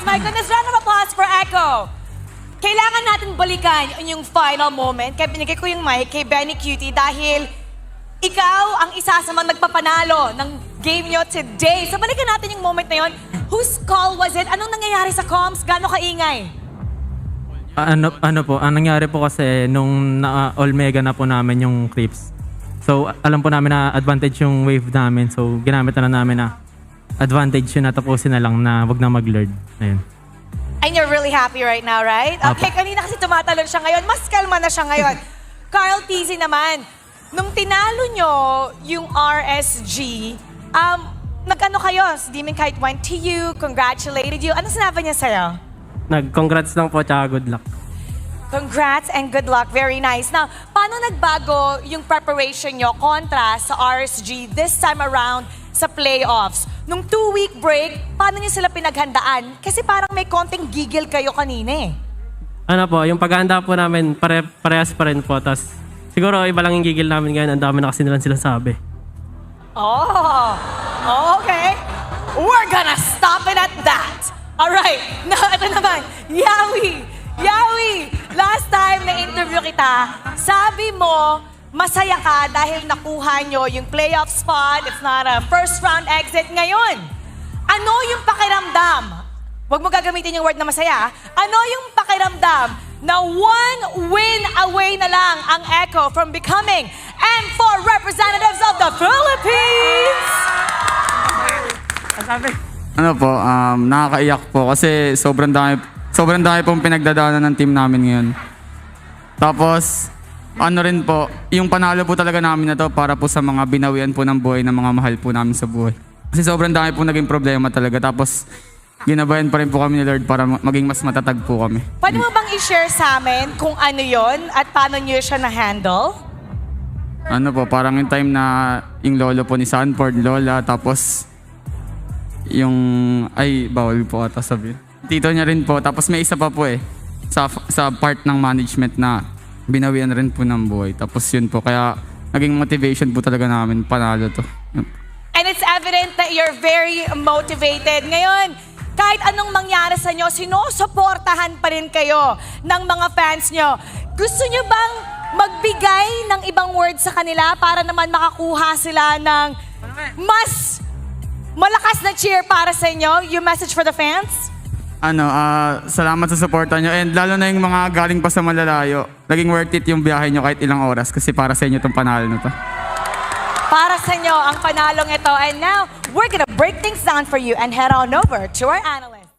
Yes, my goodness, round of applause for Echo. Kailangan natin balikan yung final moment. Kaya binigay ko yung mic kay Benny Cutie dahil ikaw ang isa sa mga nagpapanalo ng game nyo today. So balikan natin yung moment na yun. Whose call was it? Anong nangyayari sa comms? Gano'ng kaingay? Ano po, ang nangyari po kasi nung na-all-mega na po namin yung creeps. So alam po namin na advantage yung wave namin. So ginamit na namin na advantage yun na tapusin na lang na wag na mag-lord. Ayun. And you're really happy right now, right? Okay, kanina kasi tumatalon siya ngayon. Mas kalma na siya ngayon. Carl TZ naman, nung tinalo nyo yung RSG, nag-ano kayo? Si Demon Kite went to you, congratulated you. Ano sinabi niya sa'yo? Congrats lang po tsaka good luck. Congrats and good luck. Very nice. Now, paano nagbago yung preparation nyo kontra sa RSG this time around sa playoffs? Nung 2-week break, paano nyo sila pinaghandaan? Kasi parang may konting gigil kayo kanina eh. Ano po, yung paghahanda po namin, parehas pa rin po. Tapos siguro iba lang yung gigil namin ngayon. Ang dami na kasi nilang sinasabi. Oh, okay. We're gonna stop it at that. Alright, now ito naman, Yawi! Yawi! Last time na interview kita, sabi mo, masaya ka dahil nakuha nyo yung playoff spot. It's not a first round exit. Ngayon, ano yung pakiramdam? Huwag mo gagamitin yung word na masaya. Ano yung pakiramdam na one win away na lang ang Echo from becoming M4 representatives of the Philippines? Ano po, nakakaiyak po kasi sobrang dami pong pinagdadaanan ng team namin ngayon. Tapos, ano rin po, yung panalo po talaga namin na to para po sa mga binawian po ng buhay ng mga mahal po namin sa buhay. Kasi sobrang dami po naging problema talaga. Tapos, ginabayan pa rin po kami ni Lord para maging mas matatag po kami. Pwede mo bang i-share sa amin kung ano yon at paano nyo siya na-handle? Ano po, parang yung time na yung lolo po ni Sanford, lola, tapos yung, ay, bawal po ata sabihin. Tito niya rin po, tapos may isa pa po eh, sa part ng management na binawian rin po ng buhay. Tapos yun po, kaya naging motivation po talaga namin panalo to. And it's evident that you're very motivated. Ngayon, kahit anong mangyari sa inyo, sinusuportahan pa rin kayo ng mga fans nyo. Gusto nyo bang magbigay ng ibang words sa kanila para naman makakuha sila ng mas malakas na cheer para sa inyo? Yung message for the fans? Salamat sa suporta nyo and lalo na yung mga galing pa sa malalayo. Naging worth it yung biyahe nyo kahit ilang oras kasi para sa inyo itong panalo na to. Para sa inyo ang panalong ito. And now, we're gonna break things down for you and head on over to our analyst.